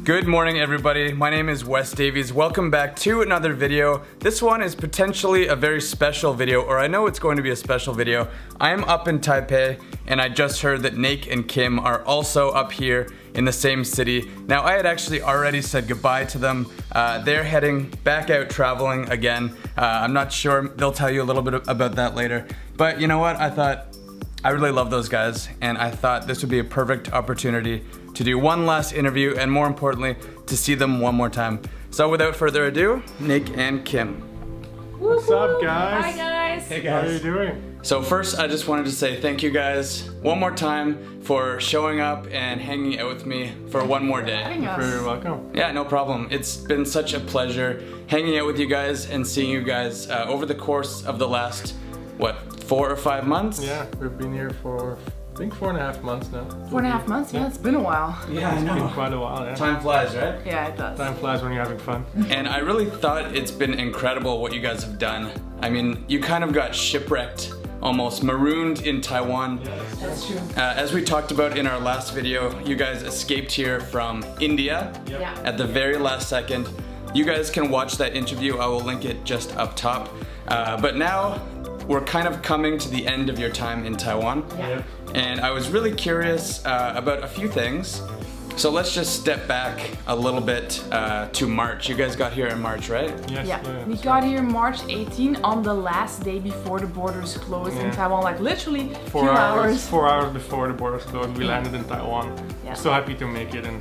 Good morning, everybody. My name is Wes Davies. Welcome back to another video. This one is potentially a very special video, or I know it's going to be a special video. I am up in Taipei, and I just heard that Naick and Kim are also up here in the same city. Now, I had actually already said goodbye to them. They're heading back out traveling again. I'm not sure, they'll tell you a little bit about that later. But you know what, I really love those guys, and I thought this would be a perfect opportunity to do one last interview, and more importantly, to see them one more time. So without further ado, Naick and Kim. What's up, guys? Hi, guys. Hey, guys. How are you doing? So first, I just wanted to say thank you guys one more time for showing up and hanging out with me for one more day. You're very welcome. Yeah, no problem. It's been such a pleasure hanging out with you guys and seeing you guys over the course of the last, what, 4 or 5 months? Yeah, we've been here for, I think, 4.5 months now. 4.5 months? Yeah, it's been a while. Yeah, I know. It's been quite a while, yeah. Time flies, right? Yeah, it does. Time flies when you're having fun. And I really thought it's been incredible what you guys have done. I mean, you kind of got shipwrecked, almost marooned in Taiwan. Yes. That's true. As we talked about in our last video, you guys escaped here from India Yeah. at the very last second. You guys can watch that interview. I will link it just up top. But now, we're kind of coming to the end of your time in Taiwan. Yeah. And I was really curious about a few things. So let's just step back a little bit to March. You guys got here in March, right? Yes, Yeah, we got here March 18 on the last day before the borders closed in Taiwan, like literally 4 hours. 4 hours before the borders closed, we landed in Taiwan. Yeah. So happy to make it, and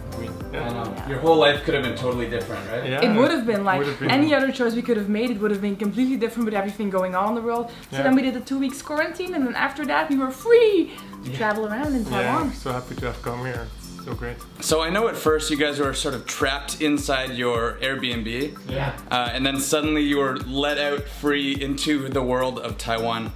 I know. Your whole life could have been totally different, right? Yeah, It would have been like would have been. any other choice we could have made. It would have been completely different with everything going on in the world. So Yeah. then we did a 2 weeks quarantine, and then after that we were free to travel around in Taiwan. Yeah, so happy to have come here. So great. So I know at first you guys were sort of trapped inside your Airbnb. Yeah. And then suddenly you were let out free into the world of Taiwan.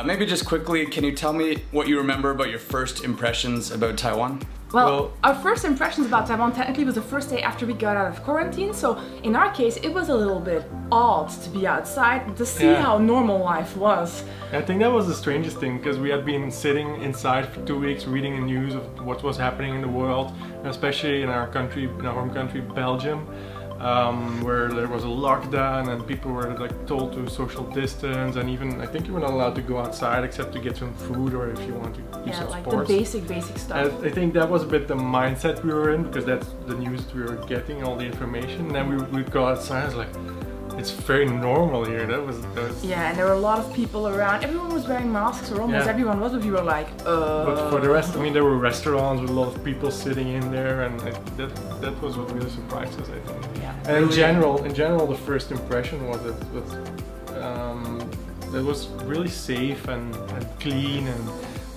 Maybe just quickly, can you tell me what you remember about your first impressions about Taiwan? Well, our first impressions about Taiwan technically was the first day after we got out of quarantine, so in our case it was a little bit odd to be outside, to see how normal life was. I think that was the strangest thing, because we had been sitting inside for 2 weeks reading the news of what was happening in the world, and especially in our country, in our home country, Belgium, where there was a lockdown and people were like told to social distance, and even I think you were not allowed to go outside except to get some food or if you want to do some like sports. the basic stuff. I think that was a bit the mindset we were in, because that's the news we were getting, all the information. And then we go outside, it's like, it's very normal here. That was Yeah, and there were a lot of people around. Everyone was wearing masks, or almost everyone was, but we were like, But for the rest, I mean, there were restaurants with a lot of people sitting in there, and that was what really surprised us, I think. Yeah. And in general, the first impression was that it was really safe and clean, and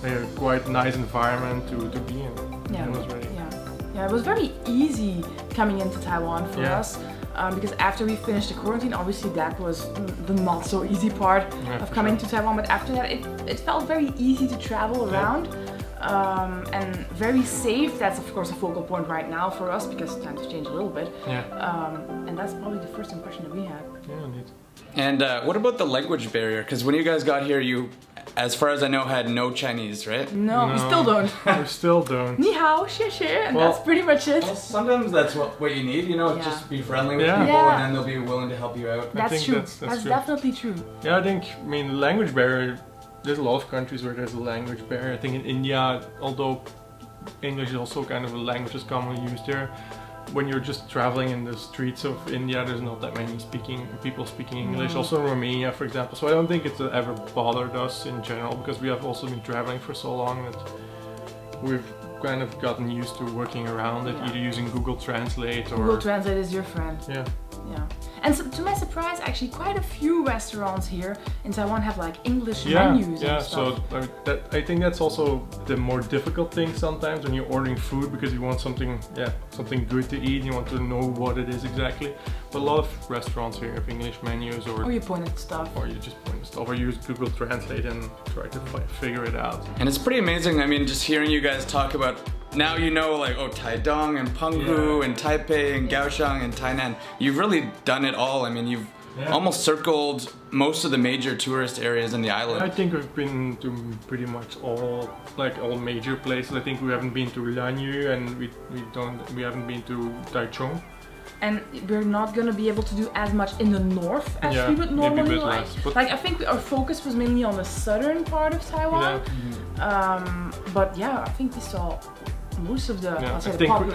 a quite nice environment to be in. Yeah. It was really, Yeah, it was very easy coming into Taiwan for us. Because after we finished the quarantine, obviously that was the not so easy part of coming to Taiwan, but after that it felt very easy to travel around and very safe. That's of course a focal point right now for us because times change a little bit. And that's probably the first impression that we had. Yeah, indeed. And what about the language barrier? Because when you guys got here, you, as far as I know, had no Chinese, right? No, we still don't. We still don't. Ni hao, xie xie, and that's pretty much it. Well, sometimes that's what you need, you know, just be friendly with people and then they'll be willing to help you out. That's true. That's definitely true. Yeah, I think, I mean, language barrier, there's a lot of countries where there's a language barrier. I think in India, although English is also kind of a language that's commonly used there, when you're just traveling in the streets of India, there's not that many people speaking English. Also in Romania, for example. So I don't think it's ever bothered us in general, because we have also been traveling for so long that we've kind of gotten used to working around it, either using Google Translate or... Google Translate is your friend. Yeah. Yeah. And so, to my surprise, actually quite a few restaurants here in Taiwan have like English menus and stuff. So I think that's also the more difficult thing sometimes when you're ordering food, because you want something good to eat, you want to know what it is exactly. But a lot of restaurants here have English menus, or you point at stuff. Or you just point at stuff, or use Google Translate and try to figure it out. And it's pretty amazing, I mean, just hearing you guys talk about, now you know, like, oh, Taidong and Penghu and Taipei and Kaohsiung and Tainan. You've really done it all. I mean, you've almost circled most of the major tourist areas in the island. I think we've been to pretty much all major places. I think we haven't been to Lanyu, and we haven't been to Taichung. And we're not gonna be able to do as much in the north as we would normally like. Like I think our focus was mainly on the southern part of Taiwan. But yeah, I think we saw most of the.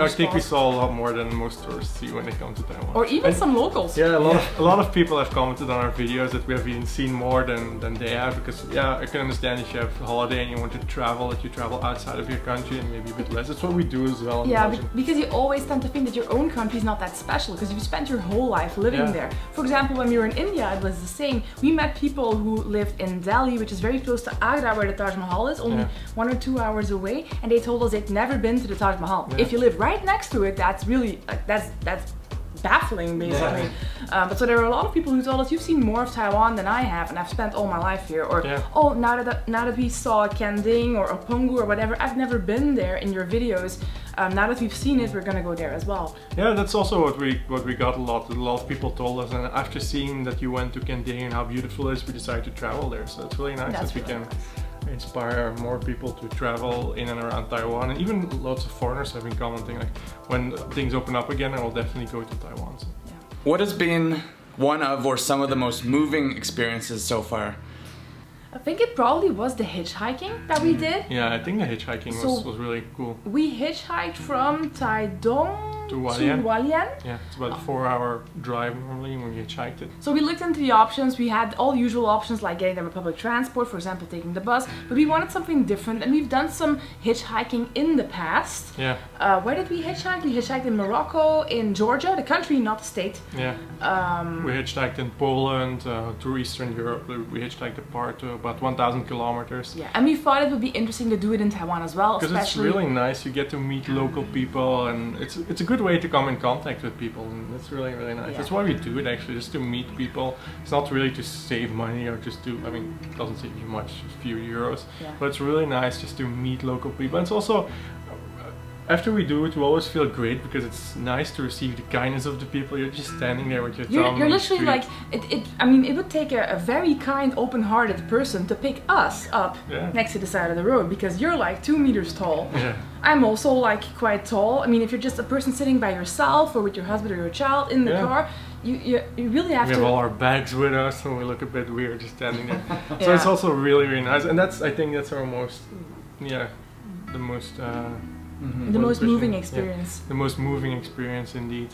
I think we saw a lot more than most tourists see when they come to Taiwan. Or even some locals. Yeah, a lot of people have commented on our videos that we have even seen more than they have, because yeah, I can understand if you have a holiday and you want to travel, that you travel outside of your country and maybe a bit less. That's what we do as well. Yeah, because you always tend to think that your own country is not that special because you've spent your whole life living there. For example, when we were in India, it was the same. We met people who lived in Delhi, which is very close to Agra, where the Taj Mahal is, only 1 or 2 hours away, and they told us they'd never been to the Taj Mahal. If you live right next to it, that's really that's baffling, basically. But so there are a lot of people who told us, you've seen more of Taiwan than I have, and I've spent all my life here. Or oh, now that we saw Kending or Opungu or whatever, I've never been there in your videos. Now that we've seen it, we're gonna go there as well. Yeah, that's also what we got a lot. A lot of people told us, and after seeing that you went to Kending and how beautiful it is, we decided to travel there. So it's really nice that we can inspire more people to travel in and around Taiwan, and even lots of foreigners have been commenting like, when things open up again, I will definitely go to Taiwan. So. Yeah. What has been one of or some of the most moving experiences so far? I think it probably was the hitchhiking that we did. Yeah, I think the hitchhiking was really cool. We hitchhiked from Taidong to Hualien. Yeah, it's about a 4-hour drive normally when we hitchhiked it. So we looked into the options. We had all usual options like getting there with public transport, for example, taking the bus. But we wanted something different, and we've done some hitchhiking in the past. Yeah. Where did we hitchhike? We hitchhiked in Morocco, in Georgia, the country, not the state. Yeah. We hitchhiked in Poland, through Eastern Europe. We hitchhiked apart to about 1,000 kilometers. Yeah, and we thought it would be interesting to do it in Taiwan as well. Because it's really nice. You get to meet local people, and it's a good way to come in contact with people, and it's really nice. Yeah. That's why we do it, actually, just to meet people. It's not really to save money or just to, I mean, it doesn't save you much, a few euros, but it's really nice just to meet local people. And it's also, after we do it, we always feel great because it's nice to receive the kindness of the people. You're just standing there with your thumb. You're literally like, I mean, it would take a very kind, open-hearted person to pick us up next to the side of the road, because you're like 2 meters tall. Yeah. I'm also like quite tall. I mean, if you're just a person sitting by yourself or with your husband or your child in the car, you really have to... We have all our bags with us and we look a bit weird just standing there. So it's also really nice, and I think that's our most, the most... the most moving experience. The most moving experience, indeed.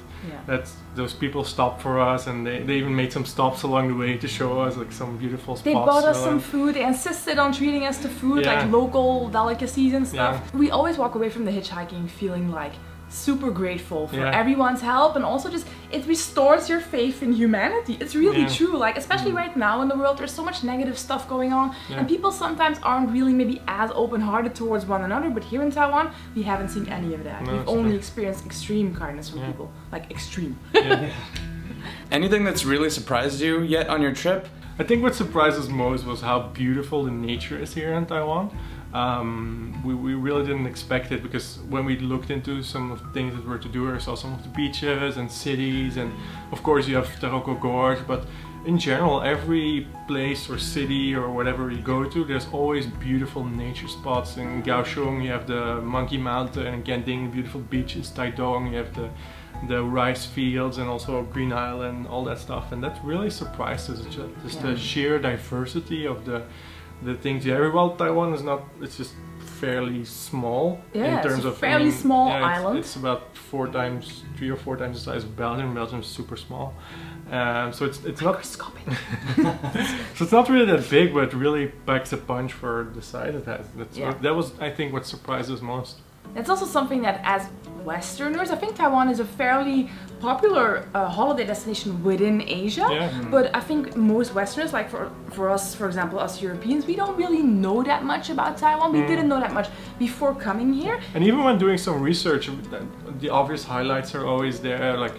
That's those people stopped for us, and they even made some stops along the way to show us like some beautiful spots. They bought us some food. They insisted on treating us to food, like local delicacies and stuff. We always walk away from the hitchhiking feeling like super grateful for everyone's help, and also just it restores your faith in humanity. It's really true, like especially right now in the world there's so much negative stuff going on, and people sometimes aren't really maybe as open-hearted towards one another, but here in Taiwan we haven't seen any of that. We've only experienced extreme kindness from people, like extreme. Anything that's really surprised you yet on your trip? I think what surprised us most was how beautiful the nature is here in Taiwan. We really didn't expect it, because when we looked into some of the things that were to do, we saw some of the beaches and cities, and of course you have Taroko Gorge, but in general every place or city or whatever you go to, there's always beautiful nature spots. In Kaohsiung you have the Monkey Mountain, and Kending, beautiful beaches, Taidong you have the rice fields, and also Green Island, all that stuff, and that really surprised us, just the sheer diversity of the things here. Well, Taiwan is not, it's just fairly small in terms of fairly small island. It's about 3 or 4 times the size of Belgium. Belgium is super small, so it's not so it's not really that big, but it really packs a punch for the size it has. That was, I think, what surprised us most. It's also something that, as Westerners, I think Taiwan is a fairly popular holiday destination within Asia, but I think most Westerners, like for us, for example, us Europeans, we don't really know that much about Taiwan. We didn't know that much before coming here. And even when doing some research, the obvious highlights are always there, like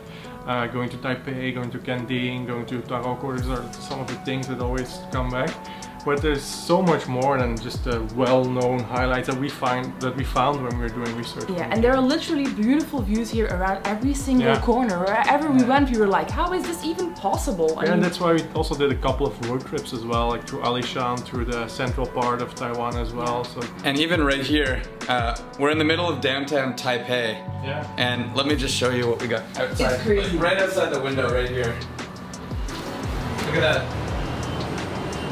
going to Taipei, going to Kending, going to Taroko. These are some of the things that always come back. But there's so much more than just the well-known highlights that we found when we were doing research. Yeah, and there are literally beautiful views here around every single corner. Wherever we went, we were like, how is this even possible? I mean, and that's why we also did a couple of road trips as well, like through Alishan, through the central part of Taiwan as well. So. And even right here, we're in the middle of downtown Taipei. Yeah. And let me just show you what we got outside. It's crazy. Right outside the window, right here. Look at that.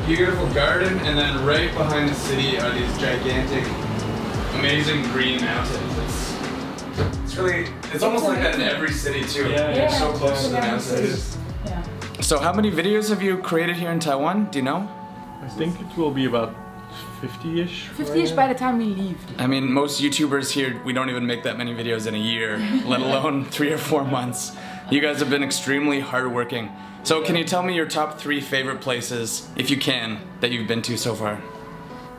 Beautiful garden, and then right behind the city are these gigantic, amazing green mountains. It's really, it's almost like that in every city too. Yeah, You're so close to the mountains. Yeah. So how many videos have you created here in Taiwan? Do you know? I think it will be about 50-ish. 50-ish by the time we leave. I mean, most YouTubers here, we don't even make that many videos in a year, let alone 3 or 4 months. You guys have been extremely hardworking. So can you tell me your top 3 favorite places, if you can, that you've been to so far?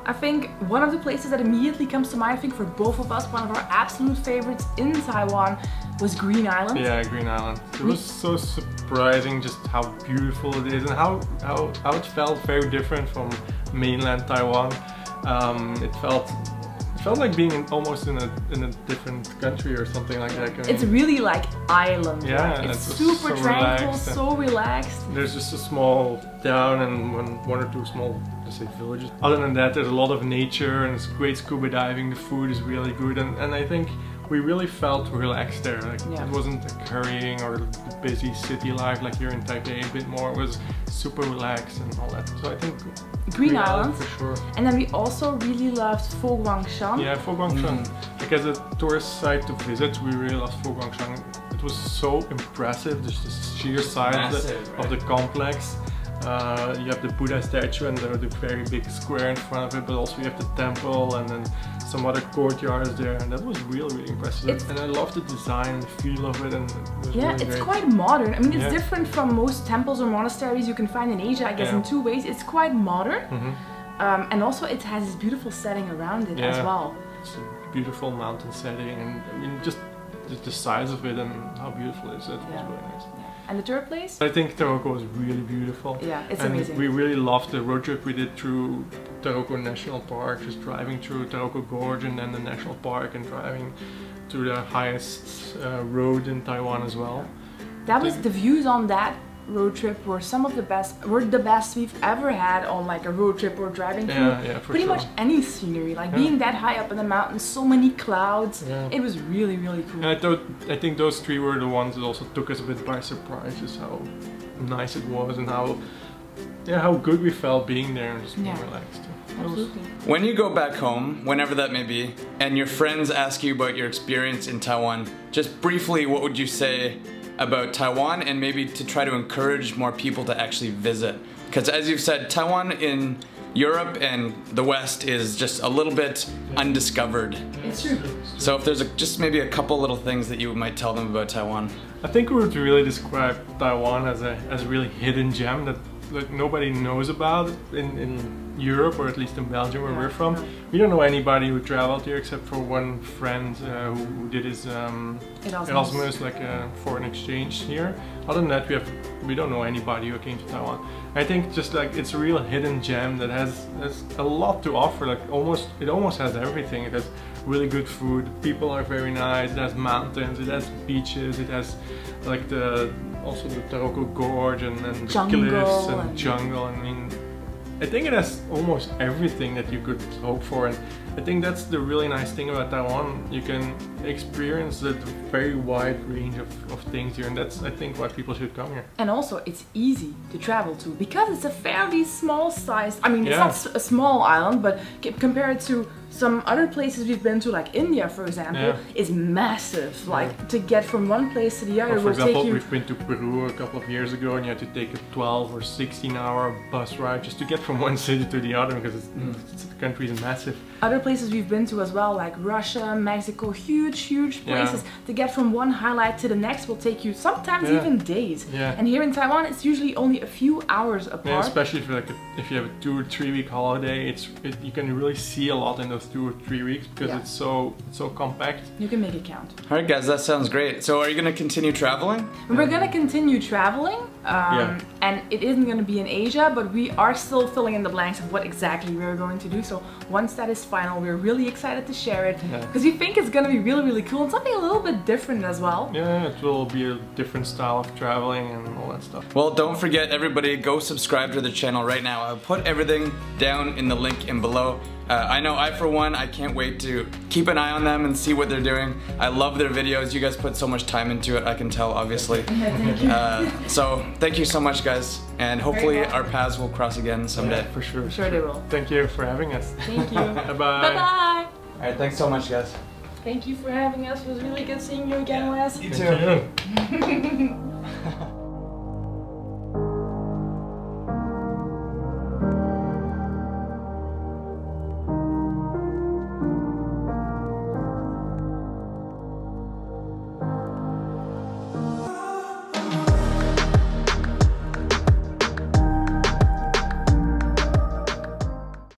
I think one of the places that immediately comes to mind, I think for both of us, one of our absolute favorites in Taiwan was Green Island. Yeah, Green Island. It was so surprising just how beautiful it is and how it felt very different from mainland Taiwan. It felt like being almost in a different country or something like that. I mean, it's really like island. Yeah, like. and it's super so tranquil, so relaxed. There's just a small town and one or two small, let's say, villages. Other than that, there's a lot of nature and it's great scuba diving. The food is really good, and I think we really felt relaxed there. Like it wasn't like hurrying or the busy city life like here in Taipei a bit more. It was super relaxed and all that. So I think Green Island for sure. And then we also really loved Fo Guangshan. Yeah, Fo Guangshan. Like as a tourist site to visit, we really loved Fo Guangshan. It was so impressive, just the sheer size of the complex. You have the Buddha statue and the very big square in front of it, but also you have the temple and then some other courtyards there, and that was really, really impressive. And I love the design and the feel of it, and it was really it's great. quite modern. I mean, it's different from most temples or monasteries you can find in Asia, I guess, in 2 ways. It's quite modern, and also it has this beautiful setting around it as well. It's a beautiful mountain setting, and I mean, just the size of it and how beautiful it is. That was really nice. And the third place? I think Taroko was really beautiful. Yeah, it's and amazing. We really loved the road trip we did through Taroko National Park, just driving through Taroko Gorge and then the national park and driving through the highest road in Taiwan as well. That was the views on that road trip were the best we've ever had on like a road trip or driving through pretty much any scenery. Like being that high up in the mountains, so many clouds. It was really, really cool. And I think those 3 were the ones that also took us a bit by surprise, just how nice it was and how good we felt being there and just being relaxed. Absolutely. When you go back home, whenever that may be, and your friends ask you about your experience in Taiwan, just briefly, what would you say about Taiwan, and maybe to try to encourage more people to actually visit? Because as you've said, Taiwan in Europe and the West is just a little bit undiscovered. It's true. So if there's just maybe a couple little things that you might tell them about Taiwan. I think we would really describe Taiwan as a really hidden gem that nobody knows about in Europe, or at least in Belgium where we're from. We don't know anybody who traveled here except for one friend who did his Erasmus, like a foreign exchange here. Other than that, we don't know anybody who came to Taiwan. I think just like it's a real hidden gem that has a lot to offer. Like it almost has everything. It has really good food. People are very nice. It has mountains. It has beaches. It has like also the Taroko Gorge and the cliffs and jungle. I mean, I think it has almost everything that you could hope for, and I think that's the really nice thing about Taiwan. You can experience that very wide range of things here, and that's, I think, why people should come here. And also, it's easy to travel to because it's a fairly small size. I mean, it's not a small island, but compared to some other places we've been to, like India, for example, is massive. Like to get from one place to the other for example, we've been to Peru a couple of years ago, and you had to take a 12 or 16-hour bus ride just to get from one city to the other because the country is massive. Other places we've been to as well, like Russia, Mexico, huge places. To get from one highlight to the next will take you sometimes even days. And here in Taiwan, it's usually only a few hours apart. Yeah, especially if you have a 2 or 3 week holiday, you can really see a lot in those 2 or 3 weeks because it's so compact. You can make it count. All right, guys, that sounds great. So, are you going to continue traveling? We're going to continue traveling. And it isn't going to be in Asia, but we are still filling in the blanks of what exactly we're going to do. So once that is final, we're really excited to share it because we think it's going to be really, really cool and something a little bit different as well. Yeah, it will be a different style of traveling and all that stuff. Well, don't forget, everybody, go subscribe to the channel right now. I'll put everything down in the link in below. I know I, for one, I can't wait to keep an eye on them and see what they're doing. I love their videos. You guys put so much time into it, I can tell, obviously. So thank you so much, guys, and hopefully our paths will cross again someday. Yeah, for sure. For sure they will. Thank you for having us. Thank you. Bye-bye. Bye-bye. All right, thanks so much, guys. Thank you for having us. It was really good seeing you again, Wes. You too.